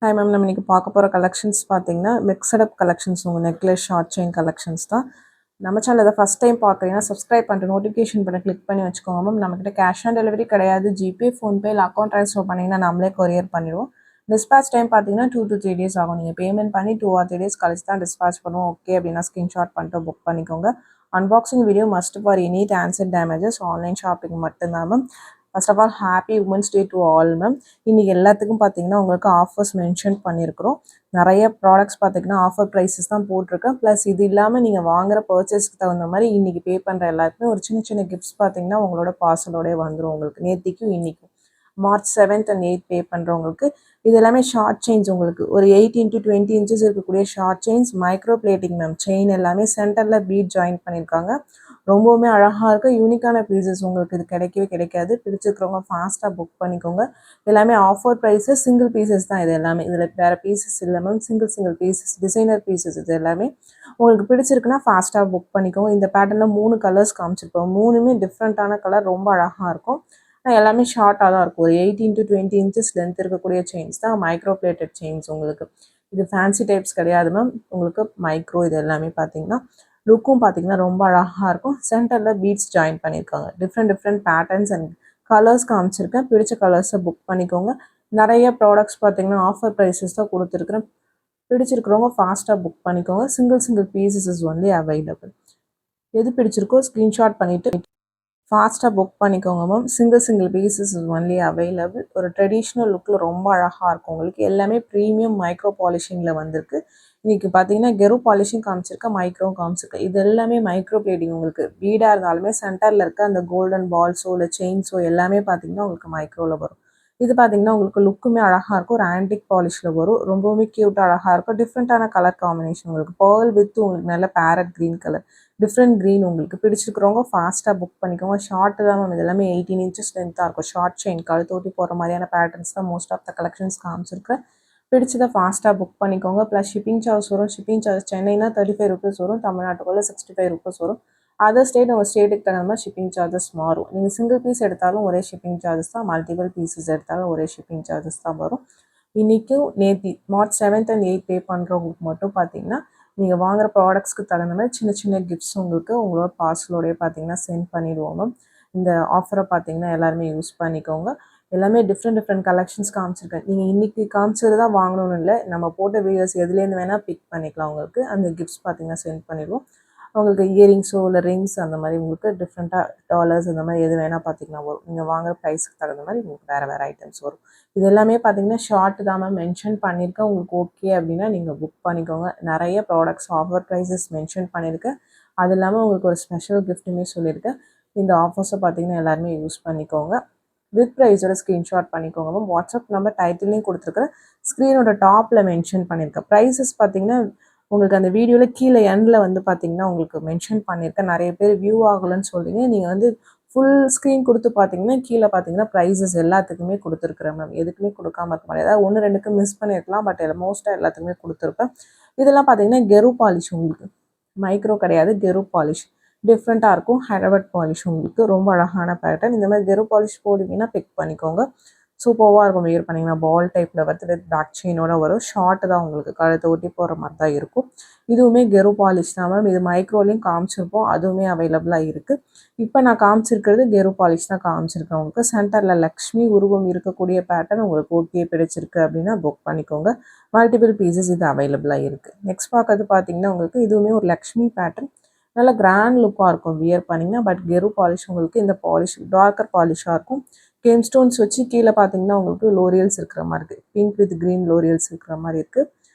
Hi ma'am, நம்ம இன்னைக்கு பார்க்க போகிற கலெக்ஷன்ஸ் பார்த்தீங்கன்னா மிக்சட் அப் கலெக்ஷன்ஸ். உங்கள் நெக்லஸ் ஷார்ட் செயின் கலெக்ஷன்ஸ் தான். நம்ம சேனல் இதை ஃபஸ்ட் டைம் பார்க்குறீங்கன்னா சப்ஸ்கிரைப் பண்ணிட்டு நோட்டிஃபிகேஷன் பண்ண கிளிக் பண்ணி வச்சுக்கோங்க மேம். நம்மக்கிட்ட கேஷ் ஆன் டெலிவரி கிடையாது. ஜிபே, ஃபோன்பே இல்லை அக்கௌண்ட் ட்ரான்ஸ்ஃபர் பண்ணிங்கன்னா நம்மளே கொரியர் பண்ணிடுவோம். டிஸ்பேச் டைம் பார்த்தீங்கன்னா 2 to 3 days ஆகும். நீங்கள் பேமெண்ட் பண்ணி 2 or 3 days கழிச்சு தான் டிஸ்பேச் பண்ணுவோம். ஓகே அப்படின்னா ஸ்க்ரீன்ஷாட் பண்ணிட்டு புக் பண்ணிக்கோங்க. Unboxing video must for any dancer damages. Online shopping மட்டும்தான் ma'am. First of all happy women's day to all ma'am. இன்றைக்கி எல்லாத்துக்கும் பார்த்தீங்கன்னா உங்களுக்கு ஆஃபர்ஸ் மென்ஷன் பண்ணியிருக்கிறோம். நிறைய ப்ராடக்ட்ஸ் பார்த்தீங்கன்னா ஆஃபர் ப்ரைஸஸ் தான் போட்டிருக்கேன். ப்ளஸ் இது இல்லாமல் நீங்கள் வாங்குகிற பர்ச்சேஸ்க்கு தகுந்த மாதிரி இன்றைக்கி பே பண்ணுற எல்லாருக்குமே ஒரு சின்ன சின்ன கிஃப்ட்ஸ் பார்த்தீங்கன்னா உங்களோட பார்சலோடய வந்துடும். உங்களுக்கு நேற்றுக்கும் இன்றைக்கும் March 7th and 8th பே பண்ணுறவங்களுக்கு இது எல்லாமே ஷார்ட் செயின்ஸ். உங்களுக்கு ஒரு 18 to 20 inches இருக்கக்கூடிய short chains, micro plating ma'am. Chain எல்லாமே சென்டரில் பீட் ஜாயின் பண்ணியிருக்காங்க. ரொம்பவுமே அழகாக இருக்குது. யூனிக்கான பீசஸ் உங்களுக்கு இது கிடைக்கவே கிடைக்காது. பிடிச்சிருக்கிறவங்க ஃபாஸ்ட்டாக புக் பண்ணிக்கோங்க. எல்லாமே ஆஃபர் ப்ரைஸஸ், சிங்கிள் பீசஸ் தான் இது எல்லாமே. இதில் வேறு பீசஸ் இல்லை ma'am. Single pieces, designer pieces. இது எல்லாமே உங்களுக்கு பிடிச்சிருக்குன்னா ஃபாஸ்ட்டாக புக் பண்ணிக்கோங்க. இந்த பேட்டர்னில் 3 கலர்ஸ் காமிச்சிருப்போம். 3மே டிஃப்ரெண்ட்டான கலர், ரொம்ப அழகாக இருக்கும். எல்லாமே ஷார்ட்டாக தான் இருக்கும். ஒரு 18 to 20 inches லென்த் இருக்கக்கூடிய செயின்ஸ் தான். மைக்ரோ பிளேட்டட் செயின்ஸ் உங்களுக்கு. இது ஃபேன்சி டைப்ஸ் கிடையாது மேம். உங்களுக்கு மைக்ரோ இது எல்லாமே பார்த்தீங்கன்னா லுக்கும் பார்த்தீங்கன்னா ரொம்ப அழகாக இருக்கும். சென்டரில் பீட்ஸ் ஜாயின் பண்ணியிருக்காங்க. டிஃப்ரெண்ட் பேட்டர்ன்ஸ் அண்ட் கலர்ஸ் காமிச்சிருக்கேன். பிடிச்ச கலர்ஸை புக் பண்ணிக்கோங்க. நிறைய ப்ராடக்ட்ஸ் பார்த்தீங்கன்னா ஆஃபர் ப்ரைஸஸ் தான் கொடுத்துருக்குறேன். பிடிச்சிருக்கிறவங்க ஃபாஸ்ட்டாக புக் பண்ணிக்கோங்க. Single pieces is only available. எது பிடிச்சிருக்கோ ஸ்க்ரீன்ஷாட் பண்ணிவிட்டு ஃபாஸ்ட்டாக புக் பண்ணிக்கோங்க ma'am. Single pieces is only available. ஒரு ட்ரெடிஷ்னல் லுக்கில் ரொம்ப அழகாக இருக்கும் உங்களுக்கு. எல்லாமே ப்ரீமியம் மைக்ரோ பாலிஷிங்கில் வந்திருக்கு. இன்றைக்கி பார்த்தீங்கன்னா கெரு பாலிஷிங் காமிச்சிருக்கேன், மைக்ரோவும் காமிச்சிருக்கேன். இது எல்லாமே மைக்ரோ பிளேட்டிங். உங்களுக்கு பீடாக இருந்தாலுமே சென்டரில் இருக்க அந்த கோல்டன் பால்ஸோ இல்லை செயின்ஸோ எல்லாமே பார்த்தீங்கன்னா உங்களுக்கு மைக்ரோவில் வரும். இது பார்த்தீங்கன்னா உங்களுக்கு லுக்குமே அழகாக இருக்கும். ஒரு ஆன்டிக் பாலிஷில் வரும். ரொம்பவுமே க்யூட்டாக அழகாக இருக்கும். டிஃப்ரெண்ட்டான கலர் காம்பினேஷன் உங்களுக்கு. பேர்ல் வித் உங்களுக்கு நல்ல farad green colour, different green. உங்களுக்கு பிடிச்சிருக்கிறவங்க ஃபாஸ்ட்டாக புக் பண்ணிக்கோங்க. ஷார்ட்டு தான் மேம். இது எல்லாமே 18 inches லென்த்தாக இருக்கும். ஷார்ட் செயின் கழுத்தோட்டி போகிற மாதிரியான பேட்டர்ன்ஸ் தான் மோஸ்ட் ஆஃப் த கலெக்ஷன்ஸ் காமிச்சிருக்கேன். பிடிச்சதை ஃபாஸ்ட்டாக புக் பண்ணிக்கோங்க. ப்ளஸ் ஷிப்பிங் சார்ஜ் வரும். ஷிப்பிங் சார்ஜ் சென்னைனா 35 rupees வரும். தமிழ்நாட்டுக்குள்ளே 65 rupees வரும். அதர் ஸ்டேட் உங்கள் ஸ்டேட்டுக்கு தகுந்த மாதிரி ஷிப்பிங் சார்ஜஸ் மாறும். நீங்கள் சிங்கிள் பீஸ் எடுத்தாலும் ஒரே ஷிப்பிங் சார்ஜஸ் தான். மல்டிபிள் பீசஸ் எடுத்தாலும் ஒரே ஷிப்பிங் சார்ஜஸ் தான் வரும். இன்றைக்கும் நேற்று March 7th and 8th பே பண்ணுறவங்களுக்கு மட்டும் பார்த்தீங்கன்னா நீங்கள் வாங்குகிற ப்ராடக்ட்ஸ்க்கு தகுந்த மாதிரி சின்ன சின்ன கிஃப்ட்ஸ் உங்களுக்கு உங்களோட பார்சலோடய பார்த்தீங்கன்னா சென்ட் பண்ணிடுவோம் மேம். இந்த ஆஃபரை பார்த்தீங்கன்னா எல்லாருமே யூஸ் பண்ணிக்கோங்க. எல்லாமே டிஃப்ரெண்ட் கலெக்ஷன்ஸ் காமிச்சிருக்கேன். நீங்கள் இன்றைக்கி காமிச்சது தான் வாங்கணும்னு இல்லை. நம்ம போட்ட வீடியோஸ் எதுலேருந்து வேணால் பிக் பண்ணிக்கலாம். உங்களுக்கு அந்த கிஃப்ட்ஸ் பார்த்தீங்கன்னா சென்ட் பண்ணிடுவோம். உங்களுக்கு இயரிங்ஸோ இல்லை ரிங்ஸ் அந்த மாதிரி உங்களுக்கு டிஃப்ரெண்ட்டாக டாலர்ஸ் அந்த மாதிரி எது வேணால் பார்த்தீங்கன்னா வரும். நீங்கள் வாங்குகிற ப்ரைஸுக்கு தகுந்த மாதிரி உங்களுக்கு வேறு ஐட்டம்ஸ் வரும். இது எல்லாமே பார்த்தீங்கன்னா ஷார்ட் தான் மேம் மென்ஷன் பண்ணியிருக்கேன். உங்களுக்கு ஓகே அப்படின்னா நீங்கள் புக் பண்ணிக்கோங்க. நிறைய ப்ராடக்ட்ஸ் ஆஃபர் ப்ரைஸஸ் மென்ஷன் பண்ணியிருக்கேன். அது இல்லாமல் உங்களுக்கு ஒரு ஸ்பெஷல் கிஃப்ட்டுமே சொல்லியிருக்கேன். இந்த ஆஃபர்ஸை பார்த்தீங்கன்னா எல்லாருமே யூஸ் பண்ணிக்கோங்க. வித் ப்ரைஸோட ஸ்க்ரீன்ஷாட் பண்ணிக்கோங்க மேம். வாட்ஸ்அப் நம்பர் டைட்டிலையும் கொடுத்துருக்குறேன். ஸ்க்ரீனோட டாப்பில் மென்ஷன் பண்ணியிருக்கேன். ப்ரைஸஸ் பார்த்தீங்கன்னா உங்களுக்கு அந்த வீடியோவில் கீழே எண்டில் வந்து பார்த்தீங்கன்னா உங்களுக்கு மென்ஷன் பண்ணியிருக்கேன். நிறைய பேர் வியூ ஆகலைன்னு சொல்கிறீங்க. நீங்கள் வந்து ஃபுல் ஸ்க்ரீன் கொடுத்து பார்த்தீங்கன்னா கீழே பார்த்தீங்கன்னா ப்ரைஸஸ் எல்லாத்துக்குமே கொடுத்துருக்குறேன் மேம். எதுக்குமே கொடுக்காம இருக்க மாட்டேன். ஏதாவது 1-2க்கு மிஸ் பண்ணியிருக்கலாம். பட் மோஸ்ட்டாக எல்லாத்துக்குமே கொடுத்துருப்பேன். இதெல்லாம் பார்த்தீங்கன்னா கெரு பாலிஷ். உங்களுக்கு மைக்ரோ கிடையாது, கெரு பாலிஷ். டிஃப்ரெண்ட்டாக இருக்கும். ஹைதராபாத் பாலிஷ். உங்களுக்கு ரொம்ப அழகான பேட்டர்ன். இந்த மாதிரி கெரு பாலிஷ் போடுவீங்கன்னா பிக் பண்ணிக்கோங்க. சூப்பராக இருக்கும். வியர் பண்ணிங்கன்னா பால் டைப்பில் வருது. வித் பேக் செயினோட வரும். ஷார்ட்டு தான் உங்களுக்கு கழுத்தை ஒட்டி போகிற மாதிரி தான் இருக்கும். இதுவுமே கெரு பாலிஷ் தான் மேம். இது மைக்ரோலையும் காமிச்சிருப்போம். அதுவுமே அவைலபிளாக இருக்குது. இப்போ நான் காமிச்சிருக்கிறது கெரு பாலிஷ் தான் காமிச்சிருக்கேன். உங்களுக்கு சென்டரில் லக்ஷ்மி உருவம் இருக்கக்கூடிய பேட்டர்ன் உங்களுக்கு ஓகே பிடிச்சிருக்கு அப்படின்னா புக் பண்ணிக்கோங்க. மல்டிபிள் பீசஸ் இது அவைலபிளாக இருக்குது. நெக்ஸ்ட் பார்க்கறது பார்த்தீங்கன்னா உங்களுக்கு இதுவுமே ஒரு லக்ஷ்மி பேட்டர்ன். நல்ல கிராண்ட் லுக்காக இருக்கும் வியர் பண்ணிங்கன்னா. பட் கெரு பாலிஷ் உங்களுக்கு இந்த பாலிஷ் டார்க்கர் பாலிஷாக இருக்கும். கேம் ஸ்டோன்ஸ் வச்சு கீழே பார்த்தீங்கன்னா உங்களுக்கு லோரியல்ஸ் இருக்கிற மாதிரி இருக்குது. பிங்க் வித் க்ரீன் லோரியல்ஸ் இருக்கிற மாதிரி இருக்குது.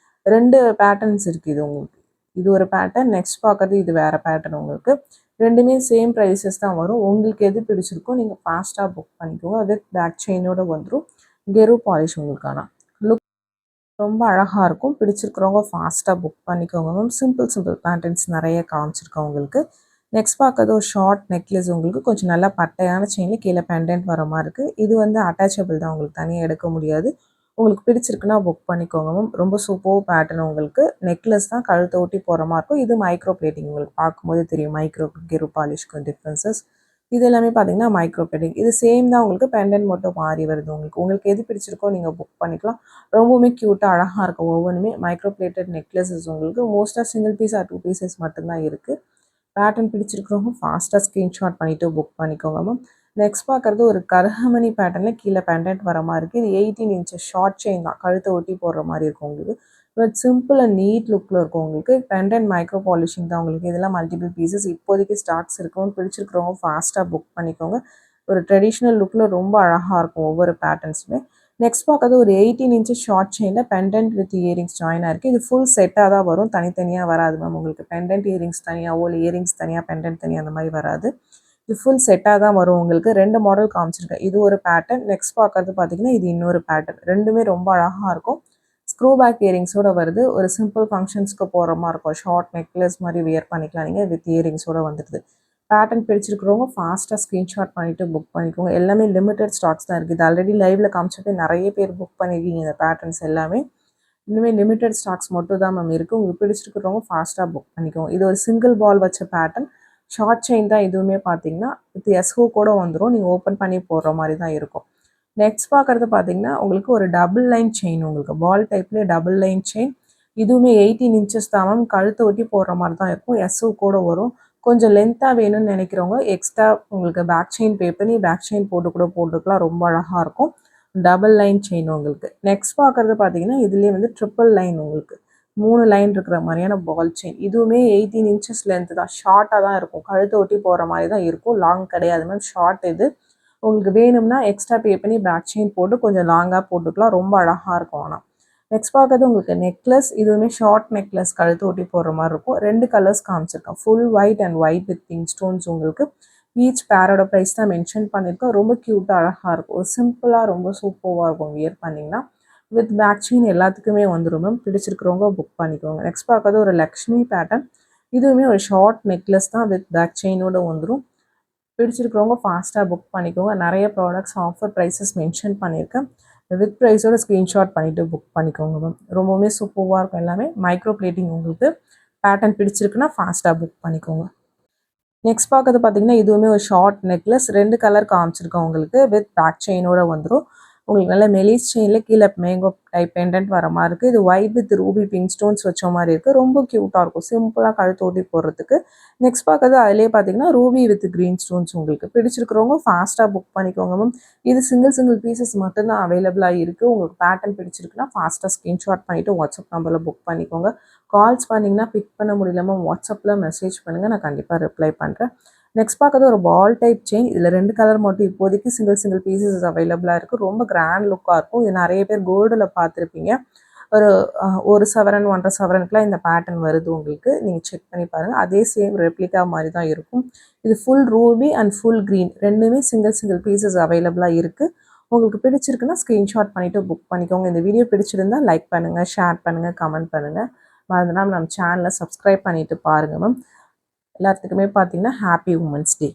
2 பேட்டர்ன்ஸ் இருக்குது இது உங்களுக்கு. இது ஒரு பேட்டர்ன். நெக்ஸ்ட் பார்க்குறது இது வேறு பேட்டர்ன் உங்களுக்கு. ரெண்டுமே சேம் ப்ரைஸஸ் தான் வரும். உங்களுக்கு எது பிடிச்சிருக்கோ நீங்கள் ஃபாஸ்ட்டாக புக் பண்ணிக்கோங்க. வித் பேக் செயினோடு வந்துடும். கெரு பாலிஷ் உங்களுக்கான லுக் ரொம்ப அழகாக இருக்கும். பிடிச்சிருக்கிறவங்க ஃபாஸ்ட்டாக புக் பண்ணிக்கோங்க மேம். சிம்பிள் பேட்டர்ன்ஸ் நிறைய காமிச்சிருக்கோம் உங்களுக்கு. நெக்ஸ்ட் பார்க்கறது ஒரு ஷார்ட் நெக்லஸ். உங்களுக்கு கொஞ்சம் நல்லா பட்டையான செயினில் கீழே பெண்டன்ட் வர மாதிரி இருக்குது. இது வந்து அட்டாச்சபிள் தான். உங்களுக்கு தனியாக எடுக்க முடியாது. உங்களுக்கு பிடிச்சிருக்குன்னா புக் பண்ணிக்கோங்க மேம். ரொம்ப சூப்பர் பேட்டர்ன். உங்களுக்கு நெக்லஸ் தான் கழுத்தை ஒட்டி போகிற மாதிரி இருக்கும். இது மைக்ரோ பிளேட்டிங். உங்களுக்கு பார்க்கும்போது தெரியும் மைக்ரோ கெரு பாலிஷ்க்கு டிஃப்ரென்சஸ். இது எல்லாமே பார்த்தீங்கன்னா மைக்ரோ பிளேட்டிங். இது சேம் தான் உங்களுக்கு பெண்டன்ட் மட்டும் மாறி வருது உங்களுக்கு. உங்களுக்கு எது பிடிச்சிருக்கோ நீங்கள் புக் பண்ணிக்கலாம். ரொம்பவுமே க்யூட்டாக அழகாக இருக்கும் ஒவ்வொன்றுமே. மைக்ரோ பிளேட்டட் நெக்லஸஸ் உங்களுக்கு மோஸ்ட்டாக சிங்கிள் பீஸ் ஆர் 2 பீசஸ் மட்டும்தான் இருக்குது. பேட்டர்ன் பிடிச்சிருக்கிறவங்க ஃபாஸ்ட்டாக ஸ்க்ரீன்ஷாட் பண்ணிவிட்டு புக் பண்ணிக்கோங்க மேம். நெக்ஸ்ட் பார்க்குறது ஒரு கருகமணி பேட்டர்னில் கீழே பெண்டன்ட் வர மாதிரி இருக்குது. இது 18 இன்ச்சஸ் ஷார்ட் செயின் தான், கழுத்தை ஒட்டி போடுற மாதிரி இருக்கும் உங்களுக்கு. பட் சிம்பிள் அண்ட் நீட் லுக்கில் இருக்கும் உங்களுக்கு. பெண்டன்ட் மைக்ரோ பாலிஷிங் தான் உங்களுக்கு. இதெல்லாம் மல்டிபிள் பீசஸ் இப்போதைக்கு ஸ்டாக்ஸ் இருக்கும். பிடிச்சிருக்கிறவங்க ஃபாஸ்ட்டாக புக் பண்ணிக்கோங்க. ஒரு ட்ரெடிஷ்னல் லுக்கில் ரொம்ப அழகாக இருக்கும் ஒவ்வொரு பேட்டர்ன்ஸுமே. நெக்ஸ்ட் பார்க்கறது ஒரு 18 இன்ச்சஸ் ஷார்ட் செயினில் பெண்டன்ட் வித் இயரிங்ஸ் ஜாயினாக இருக்குது. இது ஃபுல் செட்டாக தான் வரும், தனித்தனியாக வராது மேம் உங்களுக்கு. பெண்டன்ட் இயரிங்ஸ் தனியாகவோ இல்லை இயரிங்ஸ் தனியாக பெண்டன்ட் தனியாக அந்த மாதிரி வராது. இது ஃபுல் செட்டாக தான் வரும் உங்களுக்கு. 2 மாடல் காமிச்சிருக்கேன். இது ஒரு பேட்டர்ன். நெக்ஸ்ட் பார்க்கறது பார்த்தீங்கன்னா இது இன்னொரு பேட்டர்ன். ரெண்டுமே ரொம்ப அழகாக இருக்கும். ஸ்க்ரூ பேக் இயரிங்ஸோட வருது. ஒரு சிம்பிள் ஃபங்க்ஷன்ஸ்க்கு போகிற மாதிரி இருக்கும். ஷார்ட் நெக்லஸ் மாதிரி வியர் பண்ணிக்கலாம் நீங்கள், வித் இயரிங்ஸோட வந்துடுது. பேட்டர்ன் பிடிச்சிருக்கிறவங்க ஃபாஸ்ட்டாக ஸ்க்ரீன்ஷாட் பண்ணிவிட்டு புக் பண்ணிக்கோங்க. எல்லாமே லிமிட்டட் ஸ்டாக்ஸ் தான் இருக்குது. இது ஆல்ரெடி லைவில் காமிச்சிட்டு நிறைய பேர் புக் பண்ணியிருக்கீங்க இந்த பேட்டர்ன்ஸ் எல்லாமே. இன்னுமே லிமிட்டட் ஸ்டாக்ஸ் மட்டும் தான் மேம் இருக்குது. உங்களுக்கு பிடிச்சிருக்கிறவங்க ஃபாஸ்ட்டாக புக் பண்ணிக்கோங்க. இது ஒரு சிங்கிள் பால் வச்ச பேட்டர்ன். ஷார்ட் செயின் தான் இதுவுமே பார்த்தீங்கன்னா வித் எஸ்ஹோ கூட வந்துடும். நீங்கள் ஓப்பன் பண்ணி போடுற மாதிரி தான் இருக்கும். நெக்ஸ்ட் பார்க்குறது பார்த்தீங்கன்னா உங்களுக்கு ஒரு டபுள் லைன் செயின், உங்களுக்கு பால் டைப்லேயே டபுள் லைன் செயின். இதுவுமே 18 இன்ச்சஸ் தான் மேம். கழுத்தை ஒட்டி போடுற மாதிரி தான் இருக்கும். எஸ்ஓ கூட வரும். கொஞ்சம் லென்த்தாக வேணும்னு நினைக்கிறவங்க எக்ஸ்ட்ரா உங்களுக்கு பேக் செயின் பே பண்ணி பேக் செயின் போட்டு கூட போட்டுக்கலாம். ரொம்ப அழகாக இருக்கும். டபுள் லைன் செயின் உங்களுக்கு. நெக்ஸ்ட் பார்க்குறது பார்த்தீங்கன்னா இதுலேயே வந்து ட்ரிப்பிள் லைன் உங்களுக்கு 3 லைன் இருக்கிற மாதிரியான பால் செயின். இதுவுமே 18 இன்ச்சஸ் லென்த் தான். ஷார்ட்டாக தான் இருக்கும். கழுத்தை ஒட்டி போகிற மாதிரி தான் இருக்கும். லாங் கிடையாது மேம், ஷார்ட் இது. உங்களுக்கு வேணும்னா எக்ஸ்ட்ரா பே பண்ணி பேக் செயின் போட்டு கொஞ்சம் லாங்காக போட்டுக்கலாம். ரொம்ப அழகாக இருக்கும். ஆனால் நெக்ஸ்ட் பார்க்கறது உங்களுக்கு நெக்லஸ். இதுவுமே ஷார்ட் நெக்லஸ், கழுத்து ஒட்டி போடுற மாதிரி இருக்கும். 2 கலர்ஸ் காமிச்சிருக்கேன், full white and white with pink stones உங்களுக்கு. ஈச் பேரோட ப்ரைஸ் தான் மென்ஷன் பண்ணியிருக்கோம். ரொம்ப க்யூட்டாக அழகாக இருக்கும். ஒரு சிம்பிளாக ரொம்ப சூப்பராக இருக்கும் வியர் பண்ணிங்கன்னா. வித் பேக் செயின் எல்லாத்துக்குமே வந்துடும் மேம். பிடிச்சிருக்கிறவங்க புக் பண்ணிக்கோங்க. நெக்ஸ்ட் பார்க்கறது ஒரு லக்ஷ்மி பேட்டர்ன். இதுவுமே ஒரு ஷார்ட் நெக்லஸ் தான், வித் பேக் செயினோட வந்துடும். பிடிச்சிருக்கிறவங்க ஃபாஸ்ட்டாக புக் பண்ணிக்கோங்க. நிறைய ப்ராடக்ட்ஸ் ஆஃபர் ப்ரைஸஸ் மென்ஷன் பண்ணியிருக்கேன். வித் ப்ரைஸோட ஸ்க்ரீன்ஷாட் பண்ணிவிட்டு புக் பண்ணிக்கோங்க மேம். ரொம்பவுமே சூப்பராக இருக்கும். எல்லாமே மைக்ரோ பிளேட்டிங் உங்களுக்கு. பேட்டர்ன் பிடிச்சிருக்குன்னா ஃபாஸ்ட்டாக புக் பண்ணிக்கோங்க. நெக்ஸ்ட் பார்க்கறது பார்த்தீங்கன்னா இதுவுமே ஒரு ஷார்ட் நெக்லஸ். 2 கலர் காமிச்சிருக்கோம் உங்களுக்கு. வித் பேக் செயினோட வந்துடும். உங்களுக்கு நல்ல மெலிஸ் செயினில் கீழே மேங்கோ டைப் பெண்டன்ட் வர மாதிரி இருக்குது. இது white with Ruby pink stones வச்ச மாதிரி இருக்குது. ரொம்ப க்யூட்டாக இருக்கும், சிம்பிளாக கழுத்து ஓட்டி போடுறதுக்கு. நெக்ஸ்ட் பார்க்கறது அதிலே பார்த்தீங்கன்னா ரூபி வித் க்ரீன் ஸ்டோன்ஸ். உங்களுக்கு பிடிச்சிருக்கிறவங்க ஃபாஸ்ட்டாக புக் பண்ணிக்கோங்க மேம். இது சிங்கிள் பீசஸ் மட்டும்தான் அவைலபிளாக இருக்குது. உங்களுக்கு பேட்டர்ன் பிடிச்சிருக்குன்னா ஃபாஸ்ட்டாக ஸ்க்ரீன்ஷாட் பண்ணிவிட்டு வாட்ஸ்அப் நம்பரில் புக் பண்ணிக்கோங்க. கால்ஸ் பண்ணிங்கன்னா பிக் பண்ண முடியலமா வாட்ஸ்அப்பில் மெசேஜ் பண்ணுங்கள், நான் கண்டிப்பாக ரிப்ளை பண்ணுறேன். நெக்ஸ்ட் பார்க்கறது ஒரு பால் டைப் செயின். இதில் 2 கலர் மட்டும் இப்போதைக்கு சிங்கிள் பீசஸ் அவைலபிளாக இருக்குது. ரொம்ப கிராண்ட் லுக்காக இருக்கும். இது நிறைய பேர் கோல்டில் பார்த்துருப்பீங்க. ஒரு 1 சவரன் 1.5 சவரனுக்குலாம் இந்த பேட்டர்ன் வருது உங்களுக்கு. நீங்கள் செக் பண்ணி பாருங்கள். அதே சேம் ரெப்ளிகா மாதிரி தான் இருக்கும். இது full Ruby and full green ரெண்டுமே சிங்கிள் பீசஸ் அவைலபிளாக இருக்குது. உங்களுக்கு பிடிச்சிருக்குன்னா ஸ்க்ரீன்ஷாட் பண்ணிவிட்டு புக் பண்ணிக்கோங்க. இந்த வீடியோ பிடிச்சிருந்தா லைக் பண்ணுங்கள், ஷேர் பண்ணுங்கள், கமெண்ட் பண்ணுங்கள். மறந்துடாம நம்ம சேனலை சப்ஸ்கிரைப் பண்ணிவிட்டு பாருங்கள் மேம். எல்லாத்துக்குமே பார்த்தீங்கன்னா ஹாப்பி உமன்ஸ் டே.